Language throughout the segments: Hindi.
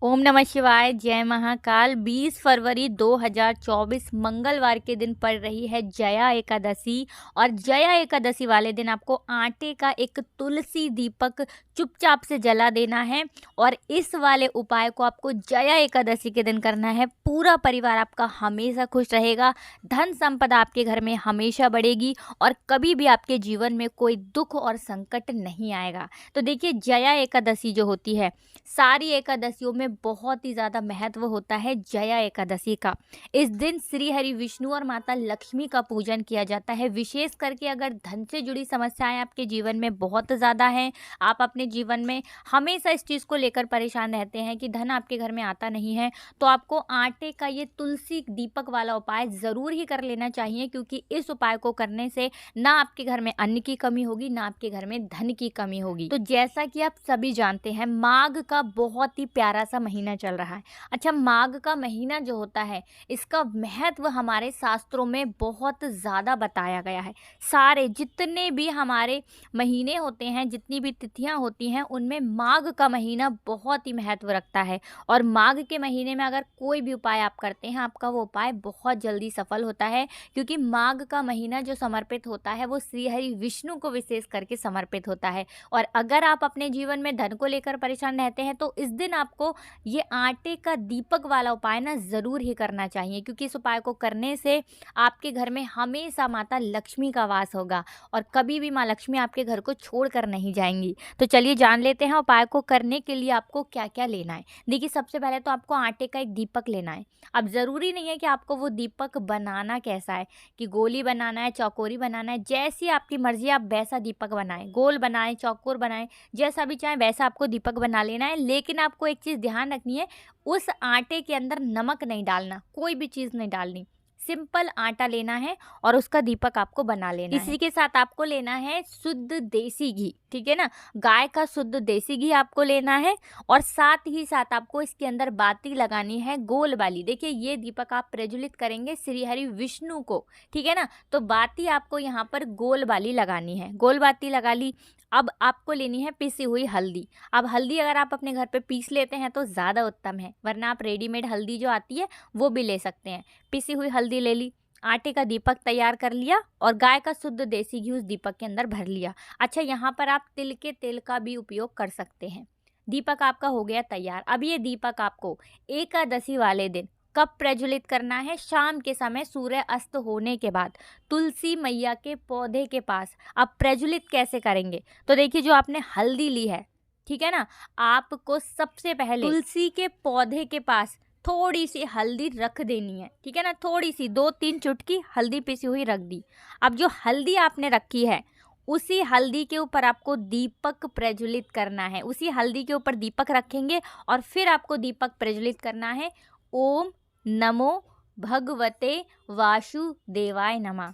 ओम नमः शिवाय। जय महाकाल। 20 फरवरी 2024 मंगलवार के दिन पड़ रही है जया एकादशी। और जया एकादशी वाले दिन आपको आटे का एक तुलसी दीपक चुपचाप से जला देना है। और इस वाले उपाय को आपको जया एकादशी के दिन करना है। पूरा परिवार आपका हमेशा खुश रहेगा, धन संपदा आपके घर में हमेशा बढ़ेगी और कभी भी आपके जीवन में कोई दुख और संकट नहीं आएगा। तो देखिए, जया एकादशी जो होती है, सारी एकादशियों में बहुत ही ज़्यादा महत्व होता है जया एकादशी का। इस दिन श्री हरि विष्णु और माता लक्ष्मी का पूजन किया जाता है। विशेष करके अगर धन से जुड़ी समस्याएं आपके जीवन में बहुत ज़्यादा हैं, आप अपने जीवन में हमेशा इस चीज़ को लेकर परेशान रहते हैं कि धन आपके घर में आता नहीं है, तो आपको आटे का ये तुलसी दीपक वाला उपाय ज़रूर ही कर लेना चाहिए। क्योंकि इस उपाय को करने से ना आपके घर में अन्न की कमी होगी, ना आपके घर में धन की कमी होगी। तो जैसा कि आप सभी जानते हैं, माघ का बहुत ही प्यारा सा महीना चल रहा है। अच्छा, माघ का महीना जो होता है, इसका महत्व हमारे शास्त्रों में बहुत ज़्यादा बताया गया है। सारे जितने भी हमारे महीने होते हैं, जितनी भी तिथियां होती हैं, उनमें माघ का महीना बहुत ही महत्व रखता है। और माघ के महीने में अगर कोई भी उपाय आप करते हैं, आपका वो उपाय बहुत जल्दी सफल होता है। क्योंकि माघ का महीना जो समर्पित होता है, वो श्री हरि विष्णु को विशेष करके समर्पित होता है। और अगर आप अपने जीवन में धन को लेकर परेशान रहते हैं, तो इस दिन आपको ये आटे का दीपक वाला उपाय ना ज़रूर ही करना चाहिए। क्योंकि इस उपाय को करने से आपके घर में हमेशा माता लक्ष्मी का वास होगा और कभी भी माँ लक्ष्मी आपके घर को छोड़ कर नहीं जाएंगी। तो चलिए जान लेते हैं उपाय को करने के लिए आपको क्या क्या लेना है। देखिए, सबसे पहले तो आपको आटे का एक दीपक लेना है। अब ज़रूरी नहीं है कि आपको वो दीपक बनाना कैसा है, कि गोली बनाना है, चौकोरी बनाना है। जैसी आपकी मर्जी, आप वैसा दीपक बनाएं, गोल बनाएं, चौकोर बनाएं, जैसा भी चाहें वैसा आपको दीपक बना लेना है। लेकिन आपको एक चीज़ ध्यान रखनी है, उस आटे के अंदर नमक नहीं डालना, कोई भी चीज़ नहीं डालनी। सिंपल आटा लेना है और उसका दीपक आपको बना लेना है। इसी के साथ आपको लेना है शुद्ध देसी घी, ठीक है ना, गाय का शुद्ध देसी घी आपको लेना है। और साथ ही साथ आपको इसके अंदर बाती लगानी है गोल वाली। देखिए, ये दीपक आप प्रज्वलित करेंगे श्री हरि विष्णु को, ठीक है ना। तो बाती आपको यहाँ पर गोल वाली लगानी है। गोल बाती लगा ली। अब आपको लेनी है पिसी हुई हल्दी। अब हल्दी अगर आप अपने घर पे पीस लेते हैं तो ज़्यादा उत्तम है, वरना आप रेडीमेड हल्दी जो आती है वो भी ले सकते हैं। पिसी हुई हल्दी ले ली, आटे का दीपक तैयार कर लिया और गाय का शुद्ध देसी घी उस दीपक के अंदर भर लिया। अच्छा, यहाँ पर आप तिल के तेल का भी उपयोग कर सकते हैं। दीपक आपका हो गया तैयार। अब ये दीपक आपको एकादशी वाले दिन कब प्रज्वलित करना है? शाम के समय सूर्य अस्त होने के बाद तुलसी मैया के पौधे के पास। अब प्रज्वलित कैसे करेंगे? तो देखिए, जो आपने हल्दी ली है, ठीक है ना, आपको सबसे पहले तुलसी के पौधे के पास थोड़ी सी हल्दी रख देनी है, ठीक है ना। थोड़ी सी 2-3 चुटकी हल्दी पिसी हुई रख दी। अब जो हल्दी आपने रखी है, उसी हल्दी के ऊपर आपको दीपक प्रज्वलित करना है। उसी हल्दी के ऊपर दीपक रखेंगे और फिर आपको दीपक प्रज्वलित करना है। ओम नमो भगवते वासुदेवाय नमः।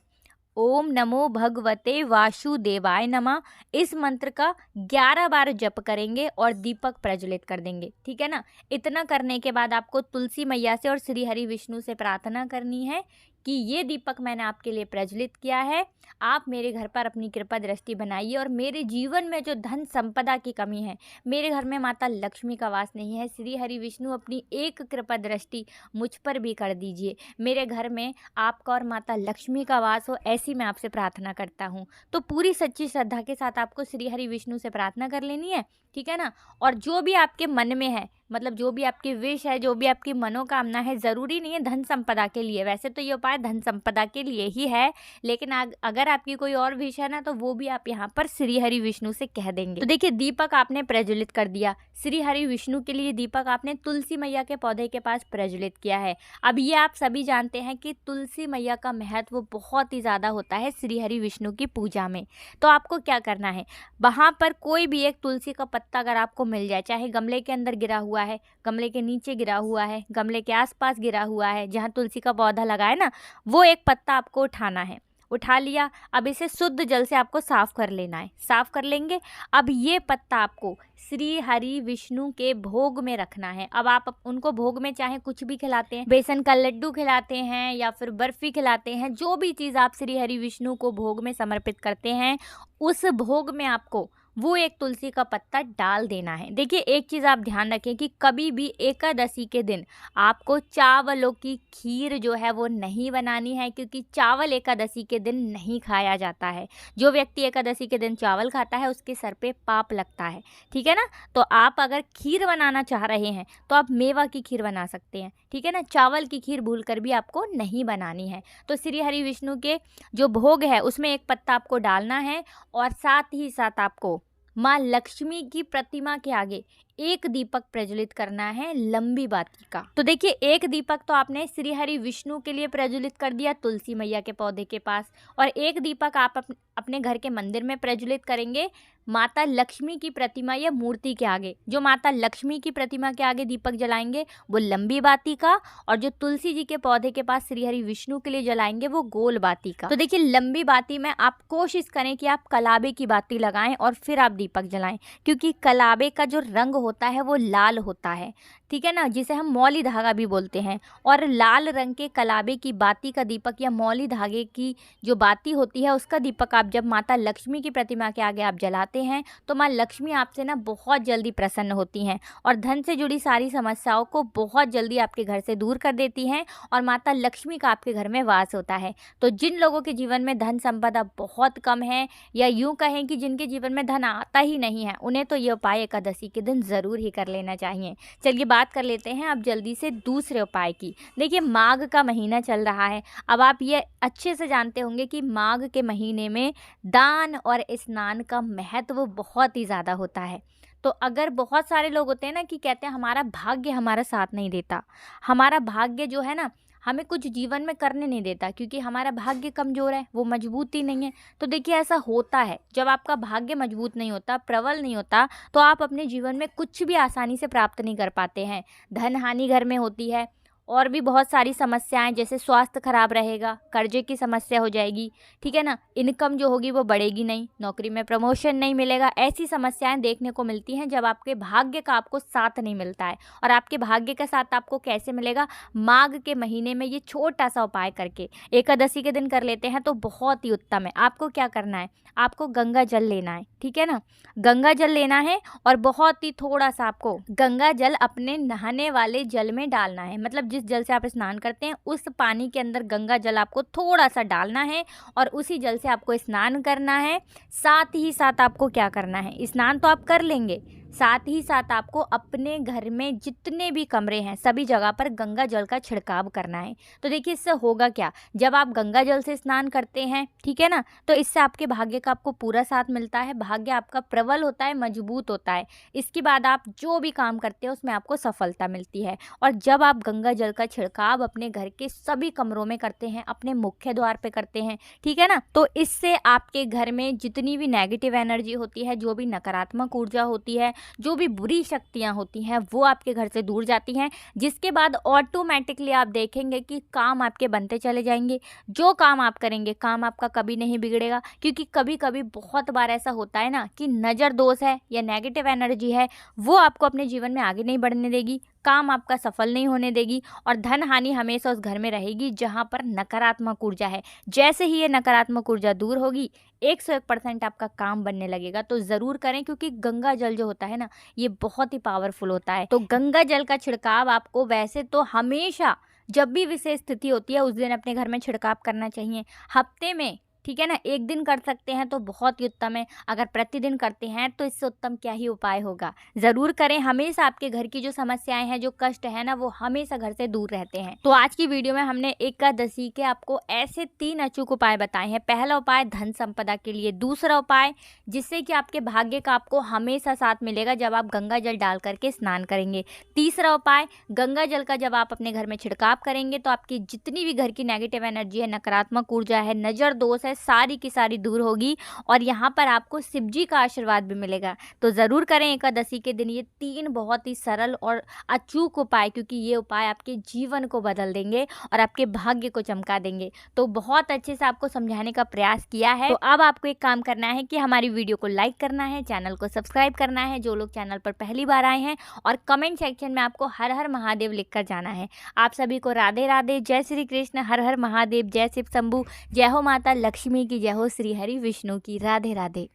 ओम नमो भगवते वासुदेवाय नमः। इस मंत्र का 11 बार जप करेंगे और दीपक प्रज्वलित कर देंगे, ठीक है ना। इतना करने के बाद आपको तुलसी मैया से और श्री हरि विष्णु से प्रार्थना करनी है कि ये दीपक मैंने आपके लिए प्रज्वलित किया है, आप मेरे घर पर अपनी कृपा दृष्टि बनाइए और मेरे जीवन में जो धन संपदा की कमी है, मेरे घर में माता लक्ष्मी का वास नहीं है, श्री हरि विष्णु अपनी एक कृपा दृष्टि मुझ पर भी कर दीजिए। मेरे घर में आपका और माता लक्ष्मी का वास हो, ऐसी मैं आपसे प्रार्थना करता हूँ। तो पूरी सच्ची श्रद्धा के साथ आपको श्री हरि विष्णु से प्रार्थना कर लेनी है, ठीक है ना। और जो भी आपके मन में है, मतलब जो भी आपकी विश है, जो भी आपकी मनोकामना है, ज़रूरी नहीं है धन संपदा के लिए, वैसे तो ये उपाय धन संपदा के लिए ही है, लेकिन अगर आपकी कोई और विश है ना, तो वो भी आप यहाँ पर श्री हरि विष्णु से कह देंगे। तो देखिए, दीपक आपने प्रज्वलित कर दिया। श्री हरि विष्णु के लिए दीपक आपने तुलसी मैया के पौधे के पास प्रज्वलित किया है। अब ये आप सभी जानते हैं कि तुलसी मैया का महत्व बहुत ही ज़्यादा होता है श्री हरि विष्णु की पूजा में। तो आपको क्या करना है, वहाँ पर कोई भी एक तुलसी का पत्ता अगर आपको मिल जाए, चाहे गमले के अंदर गिरा हुआ है, गमले के नीचे गिरा हुआ है, गमले के आसपास गिरा हुआ है, जहाँ तुलसी का पौधा लगा है ना, वो एक पत्ता आपको उठाना है। उठा लिया। अब इसे शुद्ध जल से आपको साफ कर लेना है। साफ कर लेंगे। अब ये पत्ता आपको श्री हरि विष्णु के भोग में रखना है। अब आप उनको भोग में चाहे कुछ भी खिलाते हैं, बेसन का लड्डू खिलाते हैं या फिर बर्फी खिलाते हैं, जो भी चीज़ आप श्री हरि विष्णु को भोग में समर्पित करते हैं, उस भोग में आपको वो एक तुलसी का पत्ता डाल देना है। देखिए एक चीज़ आप ध्यान रखें कि कभी भी एकादशी के दिन आपको चावलों की खीर जो है वो नहीं बनानी है, क्योंकि चावल एकादशी के दिन नहीं खाया जाता है। जो व्यक्ति एकादशी के दिन चावल खाता है उसके सर पे पाप लगता है, ठीक है ना। तो आप अगर खीर बनाना चाह रहे हैं तो आप मेवा की खीर बना सकते हैं, ठीक है ना। चावल की खीर भूल कर भी आपको नहीं बनानी है। तो श्री हरि विष्णु के जो भोग है उसमें एक पत्ता आपको डालना है, और साथ ही साथ आपको माँ लक्ष्मी की प्रतिमा के आगे एक दीपक प्रज्वलित करना है, लंबी बाती का। तो देखिए एक दीपक तो आपने श्री हरि विष्णु के लिए प्रज्वलित कर दिया तुलसी मैया के पौधे के पास, और एक दीपक आप अपने घर के मंदिर में प्रज्वलित करेंगे माता लक्ष्मी की प्रतिमा या मूर्ति के आगे। जो माता लक्ष्मी की प्रतिमा के आगे दीपक जलाएंगे वो लंबी बाती का, और जो तुलसी जी के पौधे के पास श्री हरि विष्णु के लिए जलाएंगे वो गोल बाती का। तो देखिए लंबी बाती में आप कोशिश करें कि आप कलाबे की बाती लगाएं और फिर आप दीपक जलाएं, क्योंकि कलाबे का जो रंग होता है वो लाल होता है, ठीक है ना, जिसे हम मौली धागा भी बोलते हैं। और लाल रंग के कलाबे की बाती का दीपक या मौली धागे की जो बाती होती है उसका दीपक आप जब माता लक्ष्मी की प्रतिमा के आगे आप जलाते हैं तो माँ लक्ष्मी आपसे ना बहुत जल्दी प्रसन्न होती हैं, और धन से जुड़ी सारी समस्याओं को बहुत जल्दी आपके घर से दूर कर देती हैं, और माता लक्ष्मी का आपके घर में वास होता है। तो जिन लोगों के जीवन में धन संपदा बहुत कम है, या यूँ कहें कि जिनके जीवन में धन आता ही नहीं है, उन्हें तो ये उपाय एकादशी के दिन ज़रूर ही कर लेना चाहिए। चलिए बात कर लेते हैं अब जल्दी से दूसरे उपाय की। देखिए माघ का महीना चल रहा है। अब आप ये अच्छे से जानते होंगे कि माघ के महीने में दान और स्नान का महत्व बहुत ही ज़्यादा होता है। तो अगर बहुत सारे लोग होते हैं ना कि कहते हैं हमारा भाग्य हमारा साथ नहीं देता, हमारा भाग्य जो है ना हमें कुछ जीवन में करने नहीं देता, क्योंकि हमारा भाग्य कमज़ोर है, वो मजबूत ही नहीं है। तो देखिए ऐसा होता है, जब आपका भाग्य मजबूत नहीं होता, प्रबल नहीं होता, तो आप अपने जीवन में कुछ भी आसानी से प्राप्त नहीं कर पाते हैं। धन हानि घर में होती है, और भी बहुत सारी समस्याएं, जैसे स्वास्थ्य खराब रहेगा, कर्जे की समस्या हो जाएगी, ठीक है ना, इनकम जो होगी वो बढ़ेगी नहीं, नौकरी में प्रमोशन नहीं मिलेगा। ऐसी समस्याएं देखने को मिलती हैं जब आपके भाग्य का आपको साथ नहीं मिलता है। और आपके भाग्य का साथ आपको कैसे मिलेगा? माघ के महीने में ये छोटा सा उपाय करके एकादशी के दिन कर लेते हैं तो बहुत ही उत्तम है। आपको क्या करना है, आपको गंगा जल लेना है, ठीक है ना, गंगा जल लेना है, और बहुत ही थोड़ा सा आपको गंगा जल अपने नहाने वाले जल में डालना है। मतलब जिस जल से आप स्नान करते हैं उस पानी के अंदर गंगा जल आपको थोड़ा सा डालना है, और उसी जल से आपको स्नान करना है। साथ ही साथ आपको क्या करना है, स्नान तो आप कर लेंगे, साथ ही साथ आपको अपने घर में जितने भी कमरे हैं सभी जगह पर गंगा जल का छिड़काव करना है। तो देखिए इससे होगा क्या, जब आप गंगा जल से स्नान करते हैं, ठीक है ना, तो इससे आपके भाग्य का आपको पूरा साथ मिलता है, भाग्य आपका प्रबल होता है, मजबूत होता है। इसके बाद आप जो भी काम करते हैं उसमें आपको सफलता मिलती है। और जब आप गंगा जल का छिड़काव अपने घर के सभी कमरों में करते हैं, अपने मुख्य द्वार पे करते हैं, ठीक है ना, तो इससे आपके घर में जितनी भी नेगेटिव एनर्जी होती है, जो भी नकारात्मक ऊर्जा होती है, जो भी बुरी शक्तियां होती हैं, वो आपके घर से दूर जाती हैं। जिसके बाद ऑटोमेटिकली आप देखेंगे कि काम आपके बनते चले जाएंगे। जो काम आप करेंगे काम आपका कभी नहीं बिगड़ेगा, क्योंकि कभी कभी बहुत बार ऐसा होता है ना कि नज़र दोष है या नेगेटिव एनर्जी है, वो आपको अपने जीवन में आगे नहीं बढ़ने देगी, काम आपका सफल नहीं होने देगी, और धन हानि हमेशा उस घर में रहेगी जहाँ पर नकारात्मक ऊर्जा है। जैसे ही ये नकारात्मक ऊर्जा दूर होगी 101% आपका काम बनने लगेगा। तो ज़रूर करें, क्योंकि गंगा जल जो होता है ना ये बहुत ही पावरफुल होता है। तो गंगा जल का छिड़काव आपको वैसे तो हमेशा जब भी विशेष स्थिति होती है उस दिन अपने घर में छिड़काव करना चाहिए। हफ्ते में, ठीक है ना, एक दिन कर सकते हैं तो बहुत ही उत्तम है। अगर प्रतिदिन करते हैं तो इससे उत्तम क्या ही उपाय होगा। ज़रूर करें, हमेशा आपके घर की जो समस्याएं हैं, जो कष्ट है ना, वो हमेशा घर से दूर रहते हैं। तो आज की वीडियो में हमने एकादशी के आपको ऐसे 3 अचूक उपाय बताए हैं। पहला उपाय धन संपदा के लिए, दूसरा उपाय जिससे कि आपके भाग्य का आपको हमेशा साथ मिलेगा जब आप गंगा जल डाल करके स्नान करेंगे, तीसरा उपाय गंगा जल का जब आप अपने घर में छिड़काव करेंगे तो आपकी जितनी भी घर की नेगेटिव एनर्जी है, नकारात्मक ऊर्जा है, नज़र दोष है, सारी की सारी दूर होगी, और यहाँ पर आपको शिव जी का आशीर्वाद भी मिलेगा। तो ज़रूर करें एकादशी के दिन ये 3 बहुत ही सरल और अचूक उपाय, क्योंकि ये उपाय आपके जीवन को बदल देंगे और आपके भाग्य को चमका देंगे। तो बहुत अच्छे से आपको समझाने का प्रयास किया है। तो अब आपको एक काम करना है कि हमारी वीडियो को लाइक करना है, चैनल को सब्सक्राइब करना है जो लोग चैनल पर पहली बार आए हैं, और कमेंट सेक्शन में आपको हर हर महादेव लिख कर जाना है। आप सभी को राधे राधे, जय श्री कृष्ण, हर हर महादेव, जय शिव शंभू, जय हो माता लक्ष्मी की, जय हो श्री हरि विष्णु की, राधे राधे।